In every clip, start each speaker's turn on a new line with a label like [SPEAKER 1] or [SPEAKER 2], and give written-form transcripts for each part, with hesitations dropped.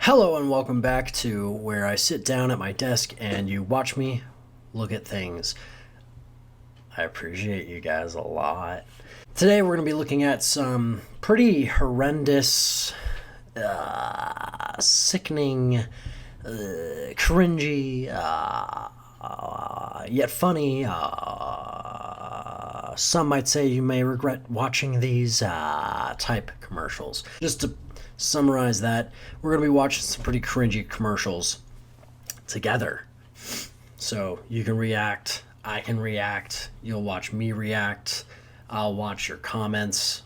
[SPEAKER 1] Hello and welcome back to where I sit down at my desk and you watch me look at things. I appreciate you guys a lot. Today we're going to be looking at some pretty horrendous, sickening, cringy, yet funny, some might say you may regret watching these type commercials. Just to summarize that, we're going to be watching some pretty cringy commercials together. So you can react, I can react, you'll watch me react, I'll watch your comments.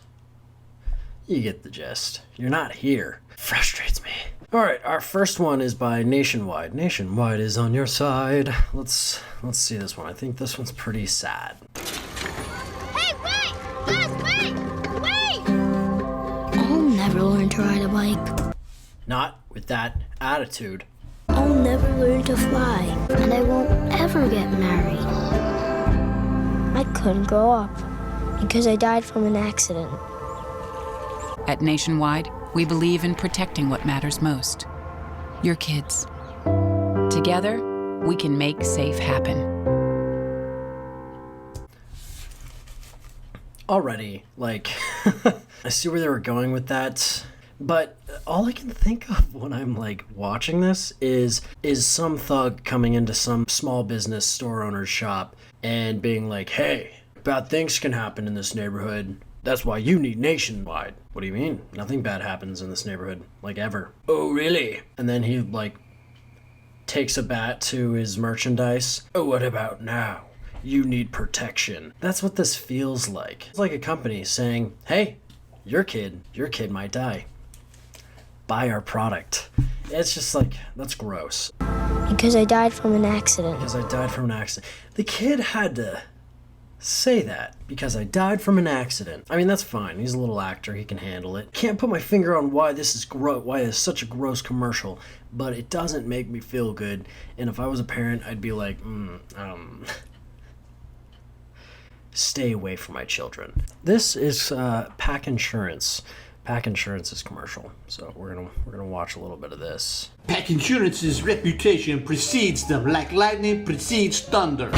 [SPEAKER 1] You get the gist. You're not here. Frustrates me. Alright, our first one is by Nationwide. Nationwide is on your side. Let's see this one. I think this one's pretty sad.
[SPEAKER 2] Hey, wait! Guys, wait! I'll never learn to ride a bike.
[SPEAKER 1] Not with that attitude.
[SPEAKER 2] I'll never learn to fly. And I won't ever get married. I couldn't grow up because I died from an accident.
[SPEAKER 3] At Nationwide, we believe in protecting what matters most. Your kids. Together, we can make safe happen.
[SPEAKER 1] Already, like, I see where they were going with that, but all I can think of when I'm, like, watching this is some thug coming into some small business store owner's shop and being like, hey, bad things can happen in this neighborhood. That's why you need Nationwide. What do you mean? Nothing bad happens in this neighborhood, like, ever. Oh, really? And then he, like, takes a bat to his merchandise. Oh, what about now? You need protection. That's what this feels like. It's like a company saying, hey, your kid might die. Buy our product. It's just like, that's gross.
[SPEAKER 2] Because I died from an accident.
[SPEAKER 1] Because I died from an accident. The kid had to say that. Because I died from an accident. I mean, that's fine. He's a little actor. He can handle it. Can't put my finger on why this is why it's such a gross commercial. But it doesn't make me feel good. And if I was a parent, I'd be like, stay away from my children. This is Pack Insurance. Pack Insurance's commercial. So we're gonna watch a little bit of this.
[SPEAKER 4] Pack Insurance's reputation precedes them like lightning precedes thunder.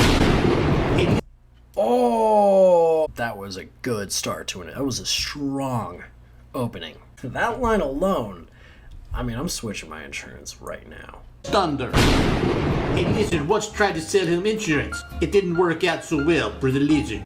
[SPEAKER 1] Oh, that was a good start to it. That was a strong opening. That line alone, I mean, I'm switching my insurance right now.
[SPEAKER 4] Thunder. A lizard once tried to sell him insurance. It didn't work out so well for the lizard.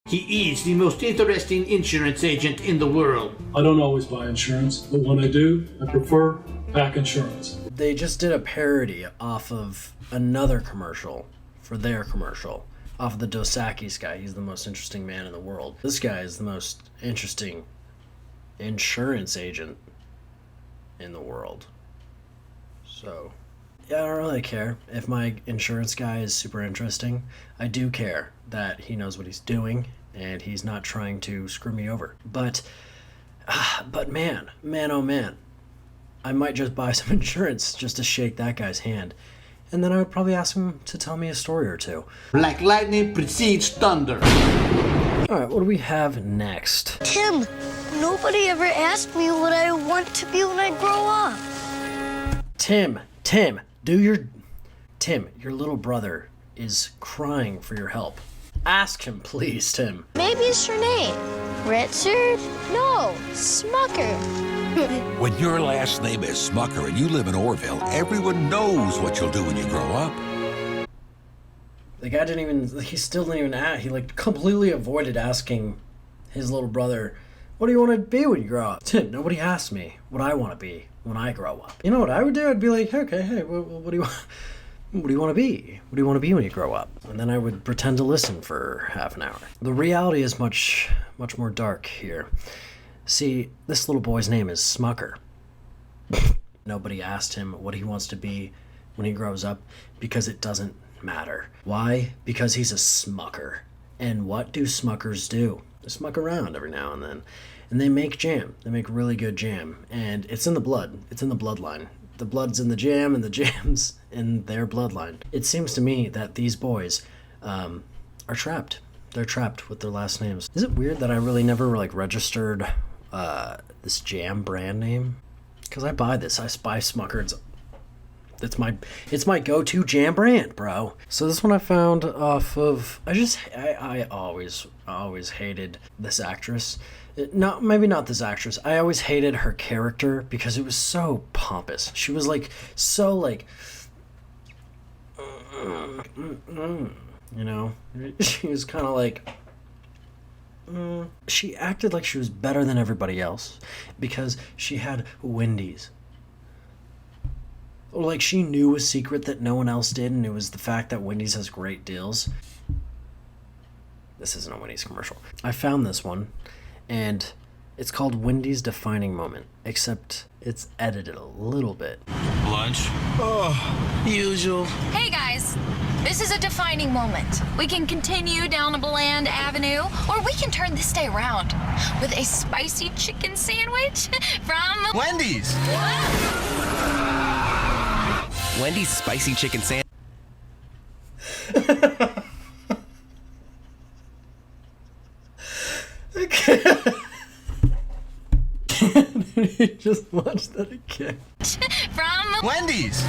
[SPEAKER 4] He is the most interesting insurance agent in the world.
[SPEAKER 5] I don't always buy insurance, but when I do, I prefer Pack Insurance.
[SPEAKER 1] They just did a parody off of another commercial for their commercial. Off of the Dos Equis guy. He's the most interesting man in the world. This guy is the most interesting insurance agent in the world. So, yeah, I don't really care if my insurance guy is super interesting. I do care that he knows what he's doing and he's not trying to screw me over. But man, oh man, I might just buy some insurance just to shake that guy's hand. And then I would probably ask him to tell me a story or two.
[SPEAKER 4] Like lightning precedes thunder.
[SPEAKER 1] Alright, what do we have next?
[SPEAKER 2] Tim, nobody ever asked me what I want to be when I grow up.
[SPEAKER 1] Tim, your little brother is crying for your help. Ask him, please, Tim.
[SPEAKER 2] Maybe it's your name. Richard? No, Smucker.
[SPEAKER 6] When your last name is Smucker and you live in Orville, everyone knows what you'll do when you grow up.
[SPEAKER 1] The guy he still didn't even ask. He, like, completely avoided asking his little brother, what do you want to be when you grow up? Tim, nobody asked me what I want to be when I grow up. You know what I would do? I'd be like, okay, hey, what do you want? What do you want to be? What do you want to be when you grow up? And then I would pretend to listen for half an hour. The reality is much more dark here. See, this little boy's name is Smucker. Nobody asked him what he wants to be when he grows up because it doesn't matter. Why? Because he's a smucker. And what do smuckers do? They smuck around every now and then. And they make jam. They make really good jam. And it's in the blood. It's in the bloodline. The blood's in the jam and the jam's in their bloodline. It seems to me that these boys are trapped. They're trapped with their last names. Is it weird that I really never, like, registered this jam brand name? Because I buy this. I buy Smucker's. It's my go-to jam brand, bro. So this one I found off of. I always hated this actress. Maybe not this actress. I always hated her character because it was so pompous. She was like so like. You know, she was kind of like. She acted like she was better than everybody else because she had Wendys. Or like she knew a secret that no one else did, and it was the fact that Wendys has great deals. This isn't a Wendys commercial. I found this one, and it's called Wendys Defining Moment, except it's edited a little bit.
[SPEAKER 7] Lunch? Oh, usual.
[SPEAKER 8] Hey guys, this is a defining moment. We can continue down a bland avenue, or we can turn this day around with a spicy chicken sandwich from
[SPEAKER 7] Wendys! Wendy's spicy chicken sandwich.
[SPEAKER 1] Just watch that again.
[SPEAKER 7] From Wendys!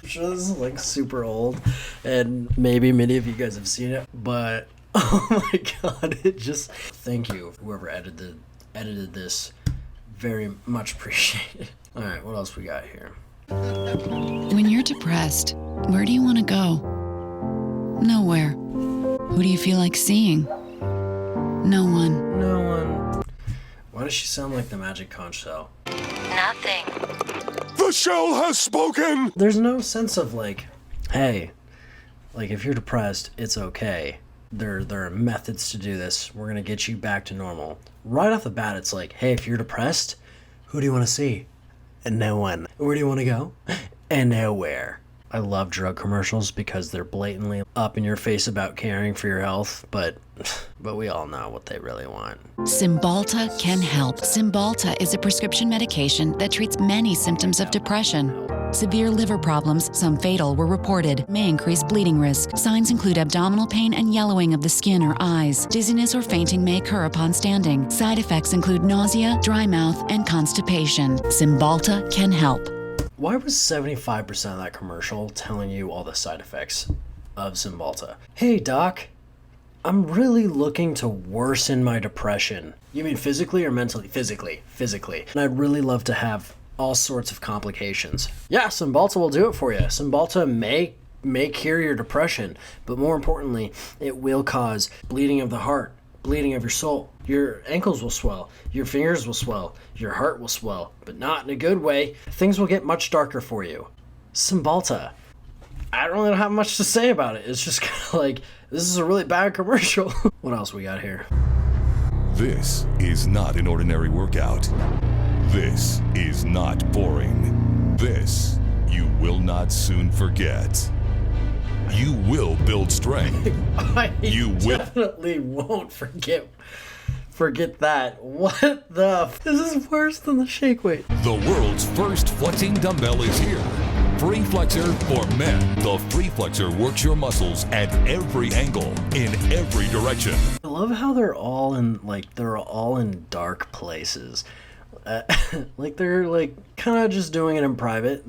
[SPEAKER 1] I'm sure this is like super old, and maybe many of you guys have seen it, but oh my god, it just... Thank you, whoever edited this. Very much appreciated. Alright, what else we got here?
[SPEAKER 3] When you're depressed, where do you want to go? Nowhere. Who do you feel like seeing? No one.
[SPEAKER 1] No one. Why does she sound like the magic conch shell?
[SPEAKER 8] nothing.
[SPEAKER 6] The shell has spoken!
[SPEAKER 1] There's no sense of like, hey, like if you're depressed, it's okay. There are methods to do this. We're gonna get you back to normal. Right off the bat, it's like, hey, if you're depressed, who do you want to see? And no one. Where do you want to go? And nowhere. I love drug commercials because they're blatantly up in your face about caring for your health, but we all know what they really want.
[SPEAKER 3] Cymbalta can help. Cymbalta is a prescription medication that treats many symptoms of depression. Severe liver problems, some fatal, were reported, may increase bleeding risk. Signs include abdominal pain and yellowing of the skin or eyes. Dizziness or fainting may occur upon standing. Side effects include nausea, dry mouth, and constipation. Cymbalta can help.
[SPEAKER 1] Why was 75% of that commercial telling you all the side effects of Cymbalta? Hey, doc, I'm really looking to worsen my depression. You mean physically or mentally? Physically. And I'd really love to have all sorts of complications. Yeah, Cymbalta will do it for you. Cymbalta may cure your depression, but more importantly, it will cause bleeding of the heart, bleeding of your soul. Your ankles will swell, your fingers will swell, your heart will swell, but not in a good way. Things will get much darker for you. Cymbalta. I don't really have much to say about it. It's just kind of like, this is a really bad commercial. What else we got here?
[SPEAKER 6] This is not an ordinary workout. This is not boring. This you will not soon forget. You will build strength. You will
[SPEAKER 1] definitely won't forget that. What the this is worse than the shake weight.
[SPEAKER 6] The world's first flexing dumbbell is here. Free Flexor for men. The Free Flexor works your muscles at every angle, in every direction.
[SPEAKER 1] I love how they're all in dark places. Like they're like kind of just doing it in private.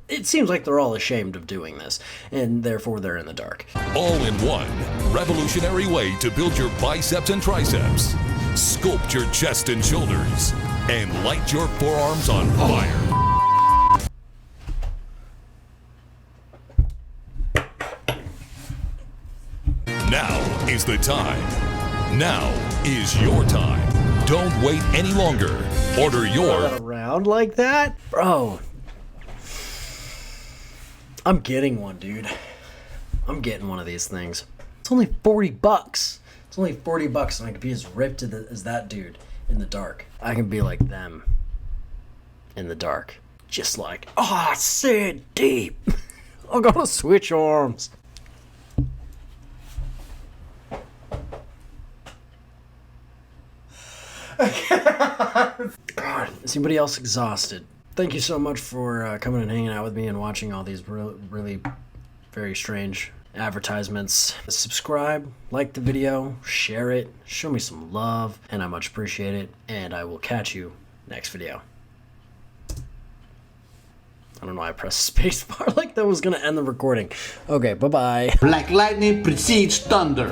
[SPEAKER 1] It seems like they're all ashamed of doing this, and therefore they're in the dark.
[SPEAKER 6] All in one revolutionary way to build your biceps and triceps, sculpt your chest and shoulders, and light your forearms on fire. Now is the time. Now is your time. Don't wait any longer. Order your...
[SPEAKER 1] Around like that? Bro. I'm getting one, dude. I'm getting one of these things. It's only $40. It's only $40 and I could be as ripped as that dude in the dark. I can be like them in the dark. Just like, sit deep. I gotta switch arms. God, is anybody else exhausted? Thank you so much for coming and hanging out with me and watching all these really very strange advertisements. Subscribe, like the video, share it, show me some love, and I much appreciate it. And I will catch you next video. I don't know why I pressed spacebar like that was gonna end the recording. Okay, bye-bye.
[SPEAKER 4] Like lightning precedes thunder.